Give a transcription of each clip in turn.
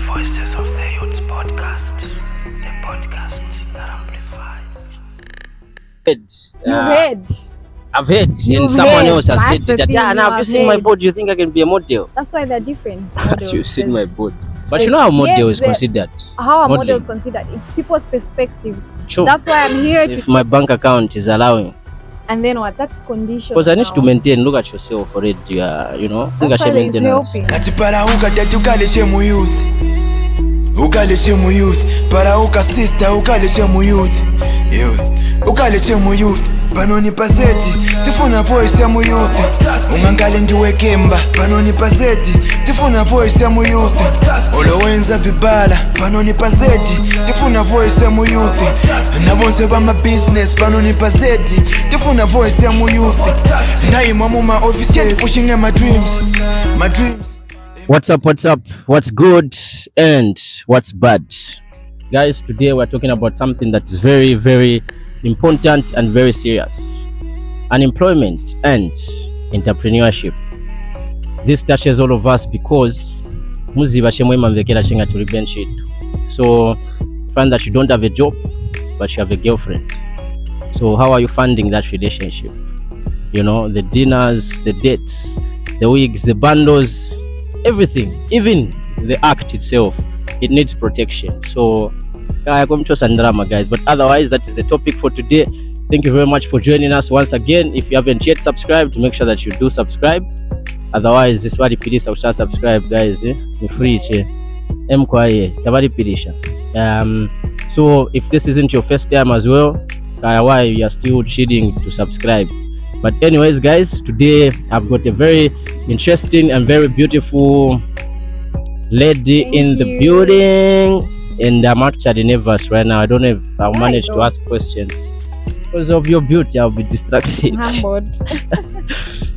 Zed-Voices of the Youths podcast, a podcast that amplifies. You heard. I've heard, You and someone heard. else has That's said the that. thing, Yeah, you now have you have seen my heard. board? Do you think I can be a model? That's why they're different models. You've seen my There's- board, but you know how model is considered. How are Modeling. models considered? It's people's perspectives. Sure. That's why I'm here to. If my bank account is allowing, And then what? That's condition. because I need to maintain. Look at yourself already. You know, think I That's why should there is maintain. helping. Parauka tatu ukalishe mu youth, ukalishe mu youth. Parauka sister ukalishe mu youth, ukalishe mu youth. Panoni paseti tifuna voice ya mu youth. Ungangale ndiwe kemba. Panoni paseti tifuna voice ya mu youth. Olowenza vibala. Panoni paseti tifuna voice ya mu youth. Nabonse bama business. Panoni paseti tifuna voice ya mu youth. Naima mu ma offices pushing my dreams, my dreams. What's up? What's good and what's bad? Guys, today we're talking about something that is very, very important and very serious. Unemployment and entrepreneurship. This touches all of us because muziba chemwema mvekera chenga to benefit. So find that you don't have a job but you have a girlfriend. So how are you funding that relationship? You know, the dinners, the dates, the wigs, the bundles, everything, even the act itself, it needs protection. So I come to Sandrama, guys, but otherwise that is the topic for today. Thank you very much for joining us once again. If you haven't yet subscribed, make sure that you do subscribe. Otherwise this wadi pilisha usha subscribe, guys, ni free che mkwaye tabari pilisha. So if this isn't your first time as well, why you are still cheating to subscribe. But anyways, guys, today I've got a very interesting and very beautiful lady in the building, and I'm actually nervous right now. I don't know if I'll manage to ask questions because of your beauty. I'll be distracted. Humbled.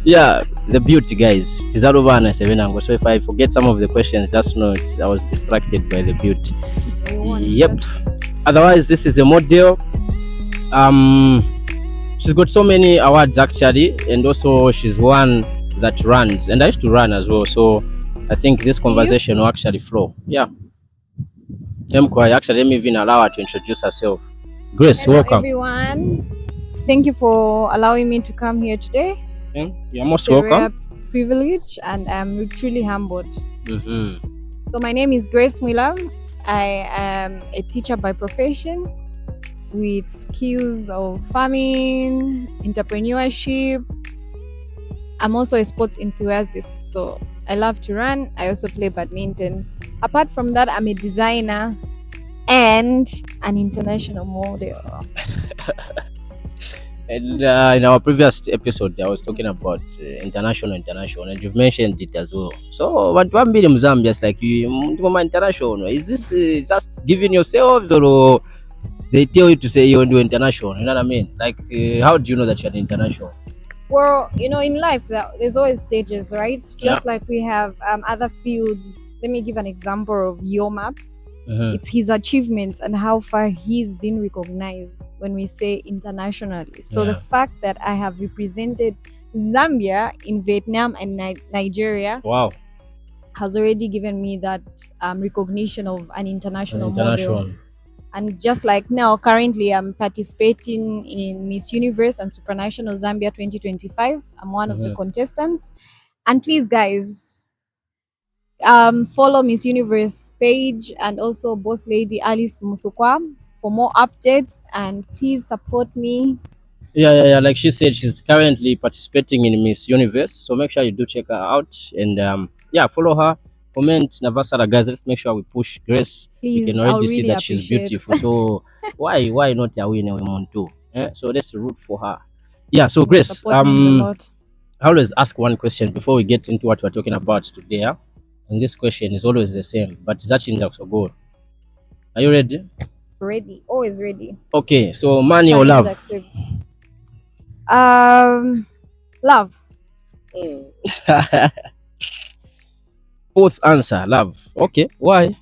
Yeah, the beauty, guys. So if I forget some of the questions, just know I was distracted by the beauty. Yep. Otherwise, this is a model. She's got so many awards actually, and also she's one that runs, and I used to run as well. So I think this conversation will actually flow. Yeah. Actually, let me even allow her to introduce herself. Grace, Hello, welcome. everyone. Thank you for allowing me to come here today. You're most It's a rare welcome. privilege, and I'm truly humbled. Mm-hmm. So my name is Grace Mwila. I am a teacher by profession with skills of farming, entrepreneurship. I'm also a sports enthusiast, so I love to run. I also play badminton. Apart from that, I'm a designer and an international model. And in our previous episode, I was talking about international, and you've mentioned it as well. So, what one million Zambians like you, international? Is this just giving yourselves, or they tell you to say you're doing international? You know what I mean? Like, how do you know that you're an international? Well, you know, in life, there's always stages, right? Just like we have other fields. Let me give an example of your maps. Mm-hmm. It's his achievements and how far he's been recognized when we say internationally. So the fact that I have represented Zambia in Vietnam and Nigeria, Wow, has already given me that recognition of an international model. And just like now, currently I'm participating in Miss Universe and Supranational Zambia 2025. I'm one of the contestants. And please, guys, follow Miss Universe page and also Boss Lady Alice Musukwa for more updates, and please support me. Yeah. Like she said, she's currently participating in Miss Universe, so make sure you do check her out and follow her. Comment Navasara, guys. Let's make sure we push Grace. Please, You can already I'll see really that she's appreciate. beautiful. So why not a winner we want to? So let's root for her. Yeah. So Grace, Support me a lot. I always ask one question before we get into what we're talking about today. And this question is always the same, but it's actually not so good. Are you ready? Ready, always ready. Okay. So money or love? Love. Both answer love. Okay. Why?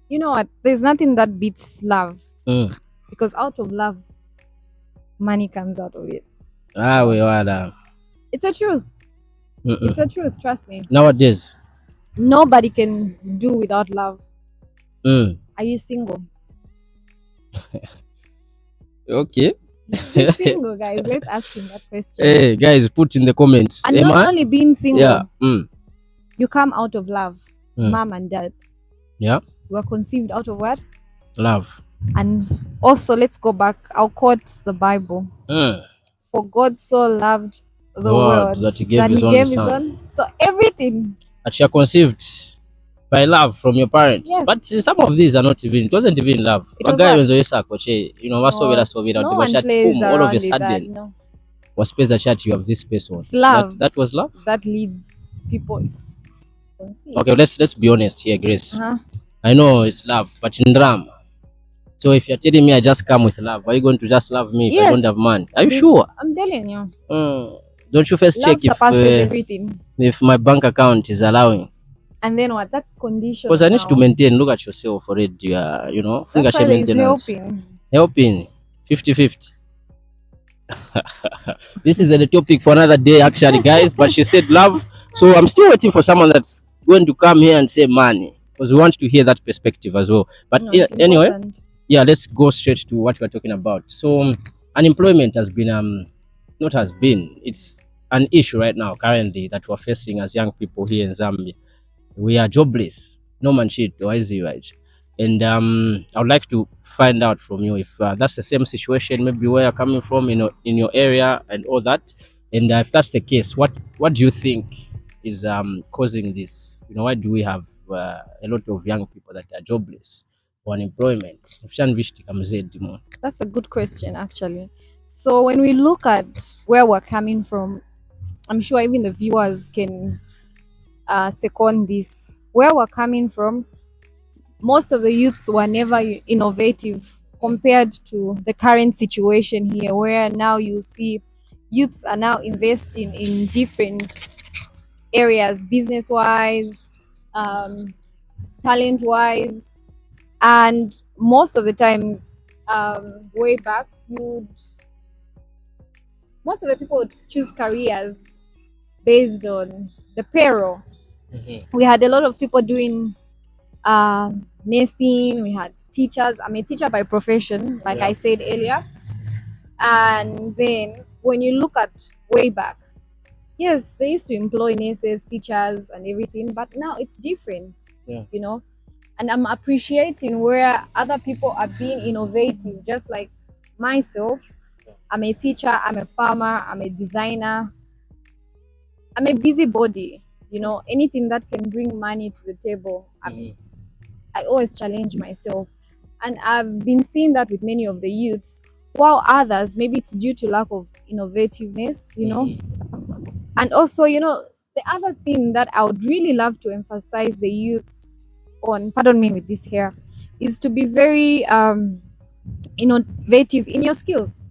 You know what? There's nothing that beats love, Mm. because out of love, money comes out of it. We are. It's a truth. It's a truth. Trust me. Nowadays. Nobody can do without love. Mm. Are you single? Okay. He's single, guys. Let's ask him that question. Hey, guys, put in the comments. And Am not I? only being single, Yeah. Mm. you come out of love. Mm. Mom and dad. Yeah. You were conceived out of what? Love. And also, let's go back. I'll quote the Bible. Mm. For God so loved the God, world that he gave his only son. So everything. That you are conceived by love from your parents. Yes. But some of these are not even, it wasn't even love. It was Magaye what? wenzoyesa koche, you know, wasovera No one but plays all of around a with that. sudden, No. was space that chat, you have this person. It's love. That was love. That leads people to conceive. Okay, let's be honest here, Grace. Uh-huh. I know it's love, but in drama. So if you're telling me I just come with love, are you going to just love me if I don't have money? Are you sure? I'm telling you. Don't you first Love check surpasses everything. if my bank account is allowing? And then what? That's conditional. Because I need to now. maintain. Look at yourself already. You know, That's why there's maintenance. helping. 50-50. This is a topic for another day, actually, guys. But she said love. So I'm still waiting for someone that's going to come here and say money, because we want to hear that perspective as well. But No, yeah, it's anyway, important. yeah, let's go straight to what we're talking about. So unemployment has been not has been, it's an issue right now currently that we're facing as young people here in Zambia. We are jobless, no man shit, or is it right? And I would like to find out from you if that's the same situation, maybe where you're coming from, you know, in your area and all that. And if that's the case, what do you think is causing this? You know, why do we have a lot of young people that are jobless or unemployment? That's a good question, actually. So when we look at where we're coming from, I'm sure even the viewers can second this. Where we're coming from, most of the youths were never innovative compared to the current situation here, where now you see youths are now investing in different areas, business wise, talent wise, and most of the times, way back, most of the people would choose careers based on the payroll. We had a lot of people doing nursing. We had teachers. I'm a teacher by profession, like I said earlier. And then when you look at way back, yes, they used to employ nurses, teachers, and everything, but now it's different. You know, and I'm appreciating where other people are being innovative, just like myself. I'm a teacher. I'm a farmer. I'm a designer. I'm a busybody. You know, anything that can bring money to the table. I always challenge myself. And I've been seeing that with many of the youths, while others, maybe it's due to lack of innovativeness, you know. And also, you know, the other thing that I would really love to emphasize the youths on, pardon me with this hair, is to be very innovative in your skills.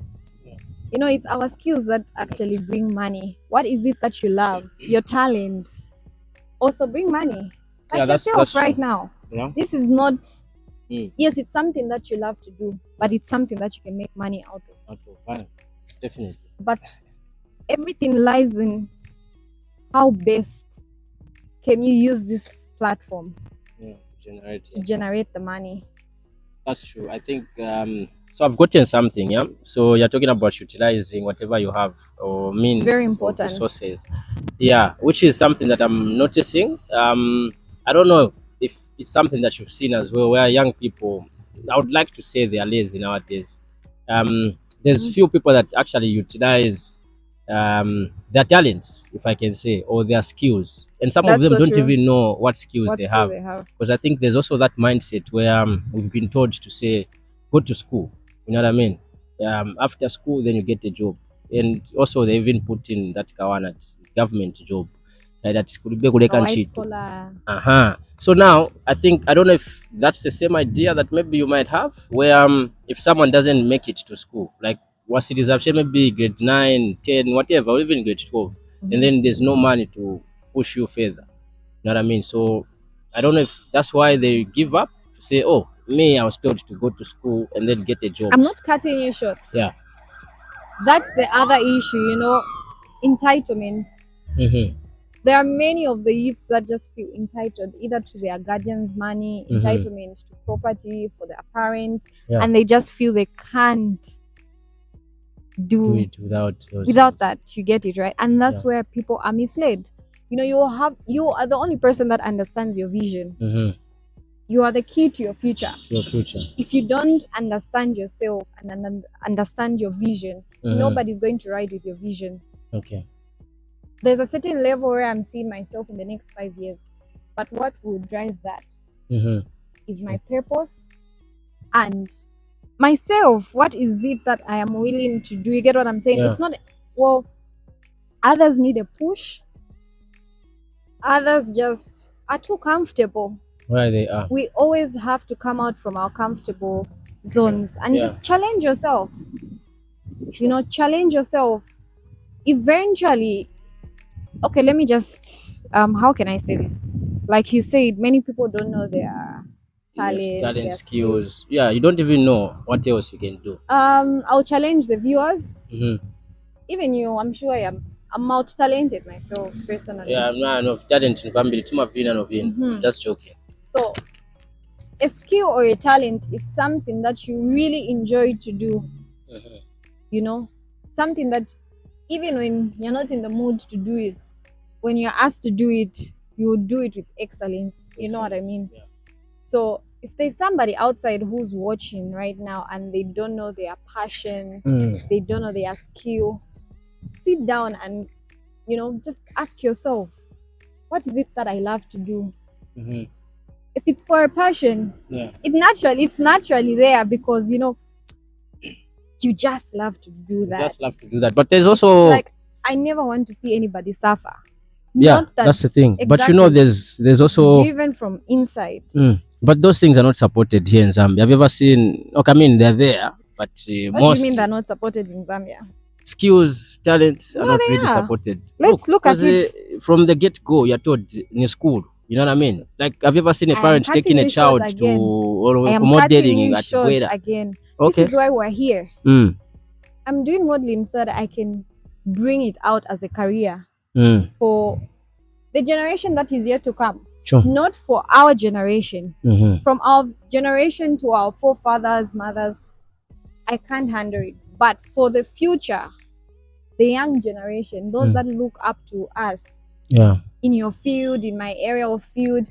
You know, it's our skills that actually bring money. What is it that you love? Your talents also bring money. Like yourself right now. Yeah. This is not, yes, it's something that you love to do, but it's something that you can make money out of. Definitely. But everything lies in how best can you use this platform to generate the money. That's true. I think so. I've gotten something. Yeah. So you're talking about utilizing whatever you have or means, it's very important, resources. Yeah, which is something that I'm noticing. I don't know if it's something that you've seen as well, where young people, I would like to say they are lazy nowadays. There's few people that actually utilize their talents, if I can say, or their skills, and some of them don't even know what skills they have. Because I think there's also that mindset where we've been told to say, go to school. You know what I mean? After school, then you get a job, and also they even put in that kawanat government job. That could be So now I think, I don't know if that's the same idea that maybe you might have, where if someone doesn't make it to school, like what it is maybe grade 9, 10, whatever, or even grade 12, and then there's no money to push you further. You know what I mean? So I don't know if that's why they give up, to say, oh, me, I was told to go to school and then get a job. I'm not cutting you short. Yeah. That's the other issue, you know, entitlement. there are many of the youths that just feel entitled either to their guardians' money, entitlement to property for their parents, and they just feel they can't do it without that. You get it, right? And that's where people are misled. You are the only person that understands your vision. You are the key to your future. If you don't understand yourself and understand your vision, nobody's going to ride with your vision. Okay. There's a certain level where I'm seeing myself in the next 5 years, but what will drive that is my purpose and myself. What is it that I am willing to do? You get what I'm saying? It's not, well, others need a push. Others just are too comfortable where they are. We always have to come out from our comfortable zones and just challenge yourself. Challenge yourself. Eventually, okay, let me just how can I say this? Like you said, many people don't know their talent, their skills. Yeah, you don't even know what else you can do. I'll challenge the viewers. Even you, I'm sure I'm multi-talented myself personally. Yeah, I'm not enough talent in family. Just joking. So a skill or a talent is something that you really enjoy to do. Something that even when you're not in the mood to do it, when you're asked to do it, you will do it with excellence. You know what I mean? Yeah. So if there's somebody outside who's watching right now and they don't know their passion, they don't know their skill, sit down and just ask yourself, what is it that I love to do? If it's for a passion, it's naturally there because you just love to do that. But there's also like, I never want to see anybody suffer. That's the thing. Exactly. But there's also driven from inside. But those things are not supported here in Zambia. Have you ever seen? Okay, I mean they're there, but what do you mean they're not supported in Zambia? Skills, talents are not really supported. Let's look at it from the get-go. You're taught in school. You know what I mean? Like, have you ever seen a parent taking a child to modeling at Mwila? Again. Okay. This is why we're here. I'm doing modeling so that I can bring it out as a career for the generation that is yet to come. Sure. Not for our generation. From our generation to our forefathers, mothers, I can't handle it. But for the future, the young generation, those that look up to us, in your field, in my area of field,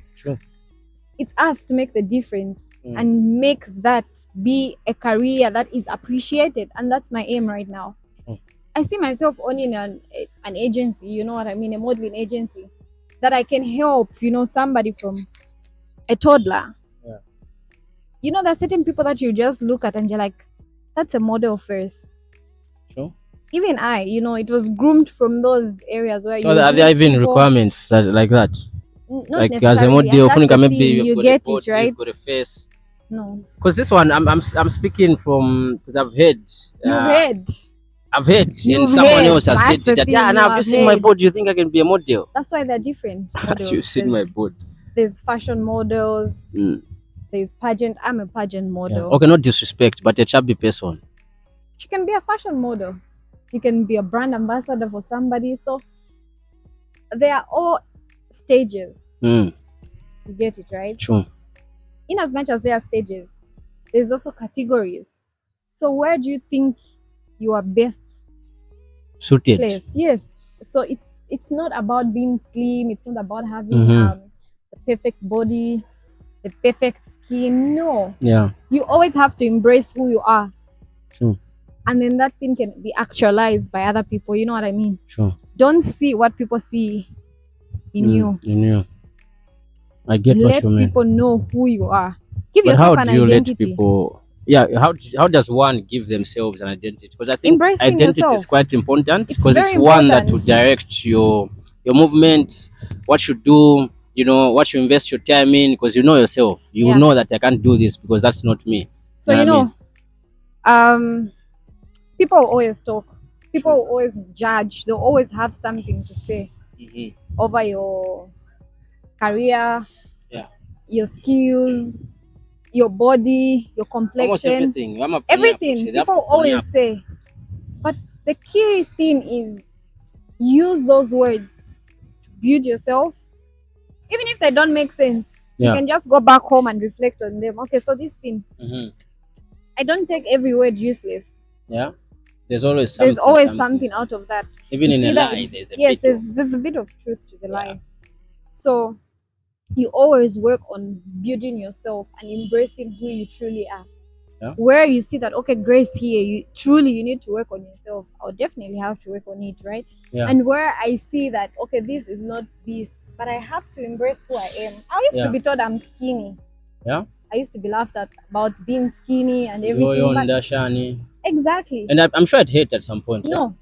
it's us to make the difference and make that be a career that is appreciated. And that's my aim right now. I see myself owning an agency, you know what I mean, a modeling agency, that I can help, somebody from a toddler. There are certain people that you just look at and you're like, that's a model first. Sure. Even I, it was groomed from those areas where so are there even requirements like that? Not like necessarily. As a model, maybe you get it, right? You've got a face. No. Because this one, I'm speaking from, because I've heard. I've heard, and someone else has said that. Now have you seen my board? Do you think I can be a model? That's why they're different. But you've seen my board. There's fashion models. There's pageant. I'm a pageant model. Okay, not disrespect, but a chubby person. She can be a fashion model. You can be a brand ambassador for somebody. So they are all stages. You get it, right? Sure. In as much as there are stages, there's also categories. So where do you think you are best suited? Placed? Yes. So it's not about being slim. It's not about having the perfect body, the perfect skin. No. Yeah. You always have to embrace who you are. Sure. And then that thing can be actualized by other people. You know what I mean? Sure. Don't see what people see in you. In you. I get what you mean. Let people know who you are. Give yourself an identity. Let people? How does one give themselves an identity? Because I think embracing identity yourself is quite important, because it's important. One that will direct your movement, what you do, what you invest your time in, because you know yourself. You know that I can't do this because that's not me. So people always talk. People always judge. They'll always have something to say over your career, your skills, your body, your complexion, everything. People always say. But the key thing is use those words to build yourself, even if they don't make sense. Yeah. You can just go back home and reflect on them. Okay, so this thing, Mm-hmm. I don't take every word useless. Yeah. There's always something out of that. Even It's in a either- lie, there's a yes, bit of, there's a bit of truth to the Yeah. lie. So you always work on building yourself and embracing who you truly are. Yeah. Where you see that, okay, Grace, here you need to work on yourself, I'll definitely have to work on it, right? Yeah. And where I see that, okay, this is not this, but I have to embrace who I am. I used Yeah. to be told I'm skinny. Yeah. I used to be laughed at about being skinny and Yo, everything. But Ndashani. exactly. And I'm sure I'd hate at some point. Yeah? No,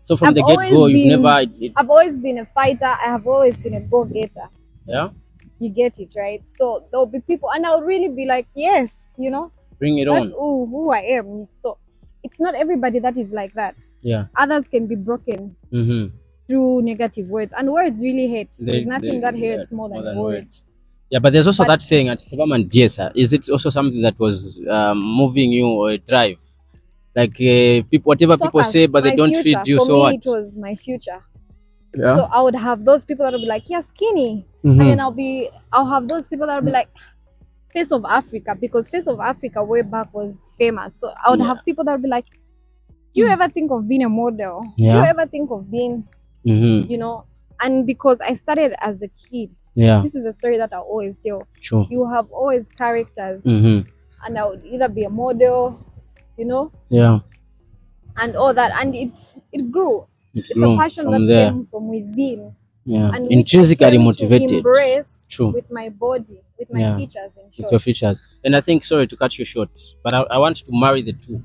So from I've the get-go, always you've been- never... I've always been a fighter. I have always been a go-getter. Yeah? You get it, right? So there'll be people, and I'll really be like, yes, Bring it that's on. who I am. So it's not everybody that is like that. Yeah. Others can be broken Mm-hmm. through negative words, and words really hurt. There's nothing that hurts more than words. Yeah, but there's also But- that saying at Sevaman Diesa. Is it also something that was moving you or a drive? Like people, whatever people Focus, say, but they my don't future. feed you. For So me, what? it was my future. Yeah. So I would have those people that will be like, yeah, skinny. Mhm. And then I'll have those people that will be like, Face of Africa, because Face of Africa way back was famous. So I would Yeah. have people that will be like, do you ever think of being a model? Do Yeah. you ever think of being, Mm-hmm. And because I started as a kid, Yeah. this is a story that I always tell. True. You have always characters, Mm-hmm. and I would either be a model, Yeah. and all that, and it grew. It's grew a passion from that there. came from within, Yeah. and which I Intrinsically came to motivated. embrace True. with my body, with my Yeah. features in short. With your features. And I think, sorry to cut you short, but I want to marry the two.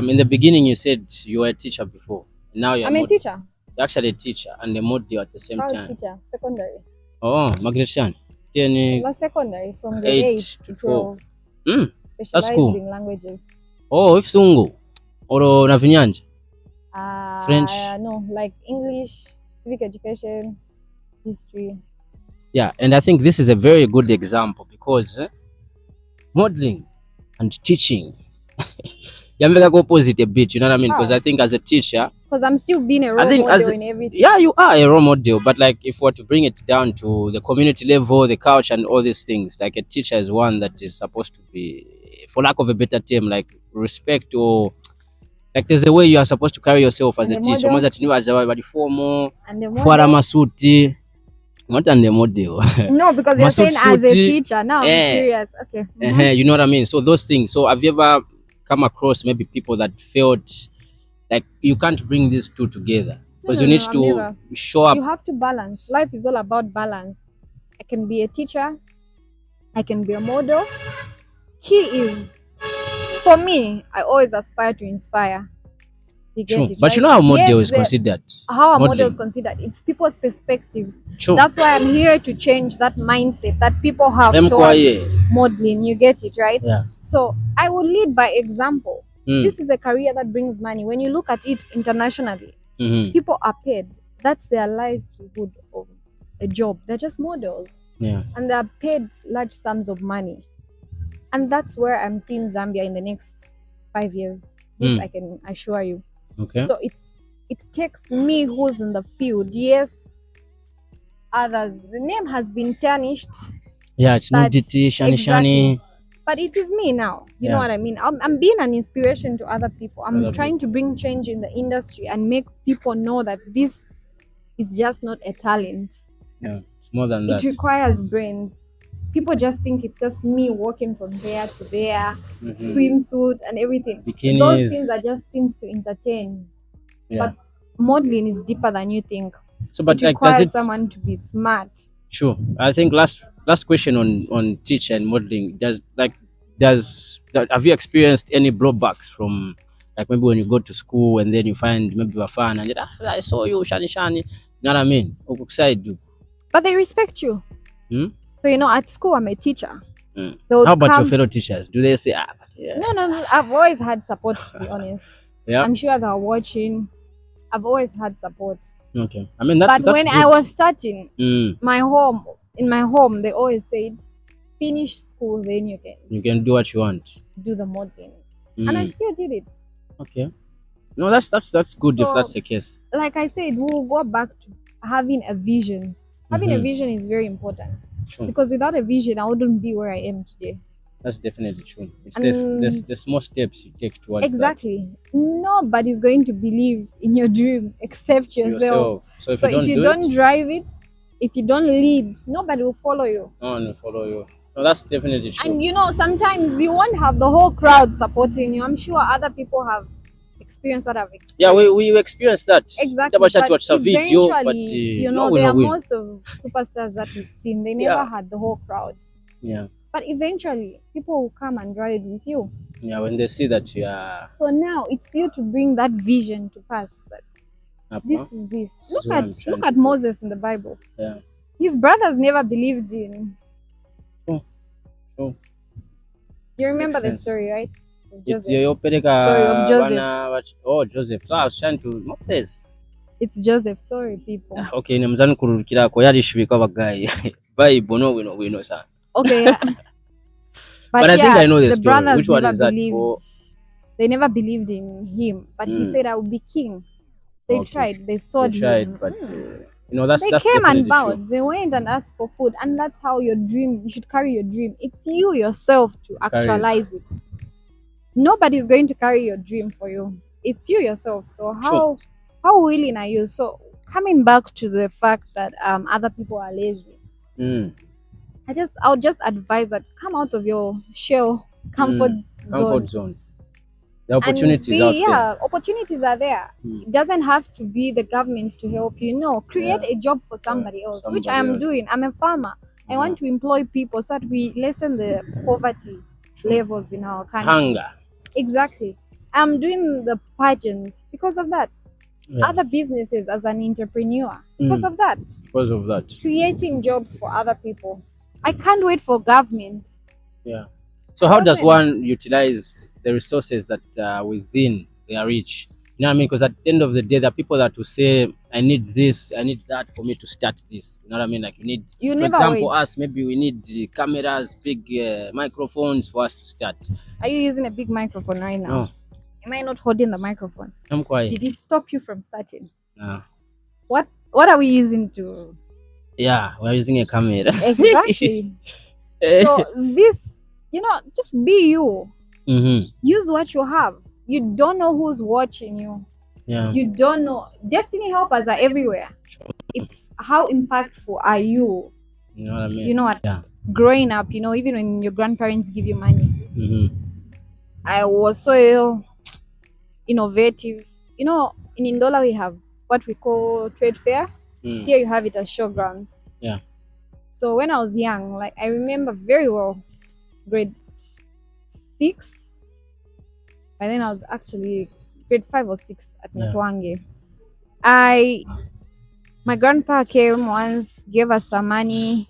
In the beginning, you said you were a teacher before. Now you're I'm a teacher. You're actually a teacher and a model at the same Proud time. teacher, secondary. Oh, Margaret Shan. Then, Last secondary from grade 8 to 12. Specialized cool. in languages. oh, if Sungu. Or na Vinyanja. French. No, like English, civic education, history. Yeah, and I think this is a very good example because modeling and teaching. You make go opposite a bit, you know what I mean? Because How? I think as a teacher, Because I'm still being a role think model as- in everything. yeah, you are a role model, but like if we're to bring it down to the community level, the culture and all these things, like a teacher is one that is supposed to be, for lack of a better term, like respect, or like there's a way you are supposed to carry yourself as And a the teacher. model. Mwaza tiniwa azawa badi formal, And the fuara model. masuti, what and the model. No, because you're saying as a Masuti. teacher. Now I'm Eh. curious. Okay. Mhm. You know what I mean? So those things. So have you ever come across maybe people that felt like you can't bring these two together because No, you need I've to never. show up? You have to balance. Life is all about balance. I can be a teacher. I can be a model. Key is, for me, I always aspire to inspire. You get True. it, But right? you know how model Yes, is considered? how a model is Modeling. considered. It's people's perspectives. True. That's why I'm here to change that mindset that people have Them towards quiet. modeling. You get it, right? Yeah. So I will lead by example. Mm. This is a career that brings money. When you look at it internationally, Mm-hmm. people are paid. That's their livelihood of a job. They're just models, Yeah. and they're paid large sums of money. And that's where I'm seeing Zambia in the next 5 years. This I can assure you. Okay. So it takes me who's in the field. Yes, others. The name has been tarnished, Yeah, it's but- not DT, Shani exactly. Shani. but it is me now. You Yeah. know what I mean? I'm being an inspiration to other people. I'm Other trying to bring change in the industry and make people know that this is just not a talent. Yeah, it's more than that. It requires brains. People just think it's just me walking from there to there, Mhm. swimsuit and everything. Bikinis. Those things are just things to entertain. Yeah. But modeling is deeper than you think. So, but It like, requires does it? someone to be smart. True. I think last question on teacher and modeling. Have you experienced any blowbacks from like maybe when you go to school and then you find maybe a fan and I saw you Shani Shani. You know what I mean? Side you. But they respect you. Hmm? So, at school, I'm a teacher. Mm. They would How about come- your fellow teachers? Do they say but yeah? No. I've always had support, to be honest. Yeah. I'm sure they're watching. I've always had support. Okay. I mean that's But when good. I was starting, Mm, in my home, they always said, finish school, then you can you can do what you want. do the modeling. And I Mm, still did it. okay. No, that's good if So- that's the case. Like I said, we'll go back to having a vision. Having a vision is very important. True. Because without a vision, I wouldn't be where I am today. That's definitely true. It's And- the small steps you take towards Exactly. Nobody's going to believe in your dream except that. yourself. So if So you don't if you do don't it, drive it, if you don't lead, nobody will follow you. no one will follow you. No, that's definitely true. And you know, sometimes you won't have the whole crowd supporting you. I'm sure other people have experienced what I've experienced. Yeah, we experienced that. Exactly. But But video, eventually, but you no, know, we there know are we. most of superstars that we've seen. They never Yeah. had the whole crowd. Yeah, But eventually, people will come and ride with you. yeah. When they see that you are So now it's you to bring that vision to pass. That up, this is this. is what I'm trying Look to at do. Moses in the Bible. yeah. His brothers never believed in. True. You remember the Makes sense. story, right? Of It's Joseph. yopeleka Sorry, of Joseph. Joseph. So I was trying to Moses. It's Joseph. Sorry, people. Okay, nemuzani kurukirako yarishubika abagayi. Bible no we know sir. Okay, yeah. But I think I know the the story. brothers Which one never is that? believed. Oh. They never believed in him, but he said, "I will be king." They Okay. tried. They sought They tried, him. but you know that's They that's came definitely and bowed. true. They went and asked for food, and that's how your dream. You should carry your dream. It's you yourself to Carry it. actualize it. Nobody's going to carry your dream for you. It's you yourself. So how willing are you? So coming back to the fact that other people are lazy, Mm. I would just advise that come out of your shell comfort zone. Comfort zone. The opportunities out there. Opportunities are there. It doesn't have to be the government to help you. No, create a job for somebody else, which I somebody am else. doing. I'm a farmer. I want to employ people so that we lessen the poverty levels in our country. Hunger. Exactly. I'm doing the pageant because of that. Yeah. Other businesses as an entrepreneur because of that. Because of that. Creating jobs for other people. I can't wait for government. Yeah. So how does Government. one utilize the resources that are within their reach? You know what I mean? Because at the end of the day, there are people that will say, I need this, I need that for me to start this. You know what I mean? Like You for never example, wait. us, maybe we need cameras, big microphones for us to start. Are you using a big microphone right now? No, Am I not holding the microphone? I'm quiet. Did it stop you from starting? No. What are we using to Yeah, we're using a camera. exactly? So this, just be you. Mm-hmm. Use what you have. You don't know who's watching you. Yeah. You don't know. Destiny helpers are everywhere. It's how impactful are you? You know what I mean? You know what? Yeah. Growing up, even when your grandparents give you money, Mm-hmm. I was so innovative. In Indola we have what we call trade fair. Mm. Here you have it as showgrounds. Yeah. So when I was young, like I remember very well, grade 6. By then I was actually grade 5 or 6 at Yeah. Natwange. My grandpa came once, gave us some money.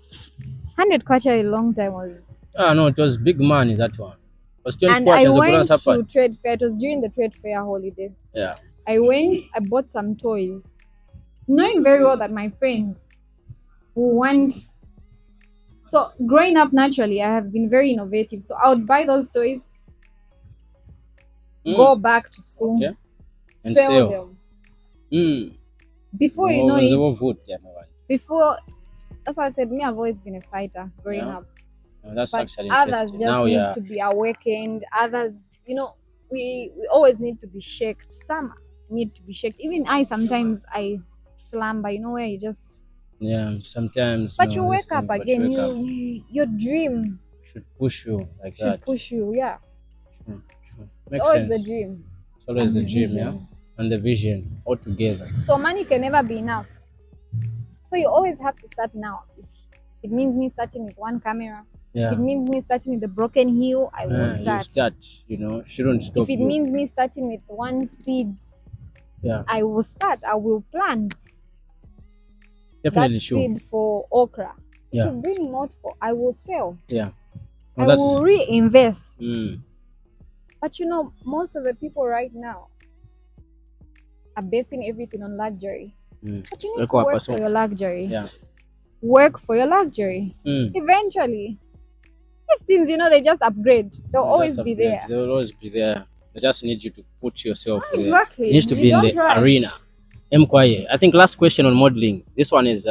100 kwacha a long time was. No, it was big money, that one. It was 20 And I questions. went to trade fair. It was during the trade fair holiday. Yeah. I went, I bought some toys, knowing very well that my friends will want. So growing up naturally, I have been very innovative. So I would buy those toys, go back to school, Okay. And sell sell. them. Mm. Before you know What was the it, vote? Yeah, no, right. before, that's why I said me, I've always been a fighter growing Yeah. up. No, that's But actually others interesting. just Now, need yeah. to be awakened. Others, we always need to be shaked. Some need to be shaked. Even I sometimes I slumber. Where you just. Yeah, sometimes. But you wake this thing, up but again. you wake up. Your dream Should push you like should that. push you. Yeah, True. it's Makes always sense. the dream. It's always and the the dream, yeah, vision. and the vision all together. So money can never be enough. So you always have to start now. If it means me starting with one camera, Yeah. if it means me starting with the broken heel, I will You start. start. Shouldn't stop If it you. means me starting with one seed, Yeah, I will start. I will plant definitely that true. seed for okra. It Yeah. will bring multiple. I will sell. Yeah. I That's. will reinvest. Mm. But most of the people right now are basing everything on luxury. Mm. But you need Like to what work person? for your luxury. Yeah. Work for your luxury. Mm. Eventually, these things, they just upgrade. They'll always Just be upgrade. there. They'll always be there. They just need you to put yourself there. Exactly. You need to You be in don't the rush. arena. Mkwaye, I think last question on modeling. This one is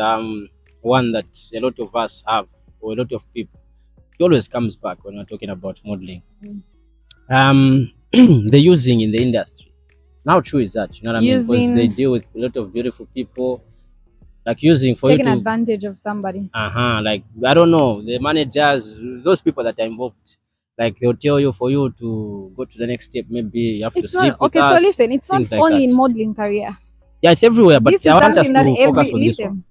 one that a lot of us have, or a lot of people. It always comes back when we're talking about modeling. The using in the industry. How true is that? You know what I mean? Because they deal with a lot of beautiful people, like using for taking you to advantage of somebody. like I don't know, the managers, those people that are involved. Like they'll tell you for you to go to the next step, maybe you have to sleep with us. So listen, it's not things like only that. in modeling career. Yeah, it's everywhere, but This I is want us something to that focus on this one.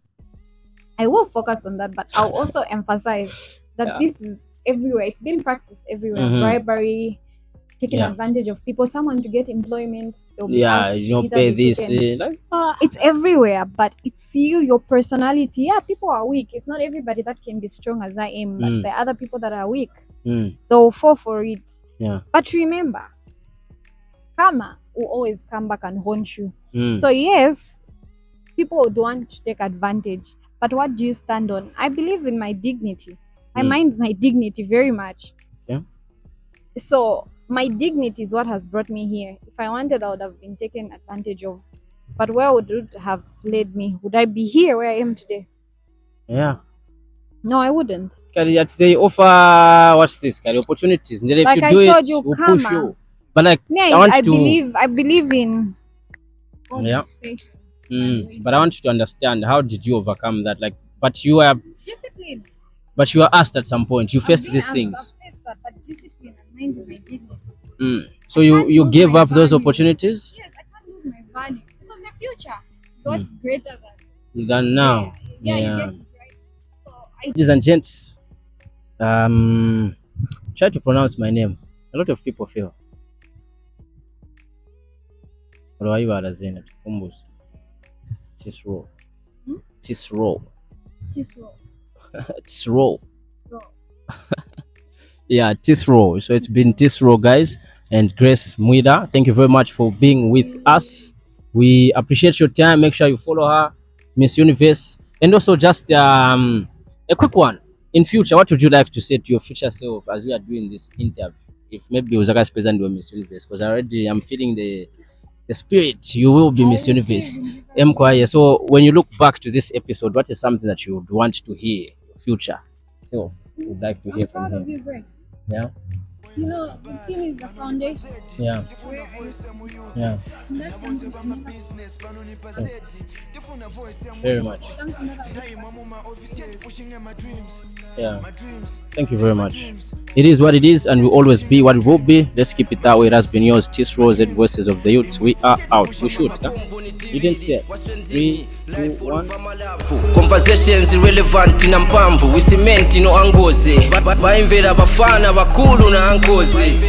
I will focus on that, but I'll also emphasize that this is everywhere. It's been practiced everywhere. Bribery, taking advantage of people, someone to get employment. They'll be asked you know, either pay be this. taken. It's everywhere, but it's you, your personality. Yeah, people are weak. It's not everybody that can be strong as I am, but there are other people that are weak. They'll fall for it. Yeah. But remember, karma will always come back and haunt you. So yes, people would want to take advantage, but what do you stand on? I believe in my dignity. I mind my dignity very much. Yeah. So my dignity is what has brought me here. If I wanted, I would have been taken advantage of. But where would it have led me? Would I be here where I am today? Yeah. No, I wouldn't. They offer what's this? Opportunities. And then Like if you I do told it, you, we'll karma. push you. But like Yeah, I believe in. Yeah. But I want you to understand, how did you overcome that? Like, but you are Discipline. But you were asked at some point. You faced these things. I've faced that, but discipline and minding my dignity. So you gave up those opportunities? Yes, I can't lose my value because the future is what's greater than now. Yeah, you get it right. So ladies and gents, try to pronounce my name. A lot of people fail. Tisro. Yeah, Tisro. So it's been Tisro, guys, and Grace Mwila. Thank you very much for being with us. We appreciate your time. Make sure you follow her, Miss Universe, and also just a quick one. In future, what would you like to say to your future self as we are doing this interview? If maybe Osaka Spezan do Miss Universe, because already I'm feeling the spirit. You will be Miss Universe. So when you look back to this episode, what is something that you would want to hear your future self would like to hear from proud him? of you, Grace. Yeah. You know, the team is the foundation. Yeah. Yeah. And that's something I never Very much. Yeah. Thank you very much. It is what it is, and will always be what it will be. Let's keep it that way. It has been yours, Tisro, Zed-Voices of the Youths. We are out. We should. Huh? You didn't say it. 3, 2, 1. Conversations irrelevant na mpamvu we cement no angoze baimvera bafana bakulu na angoze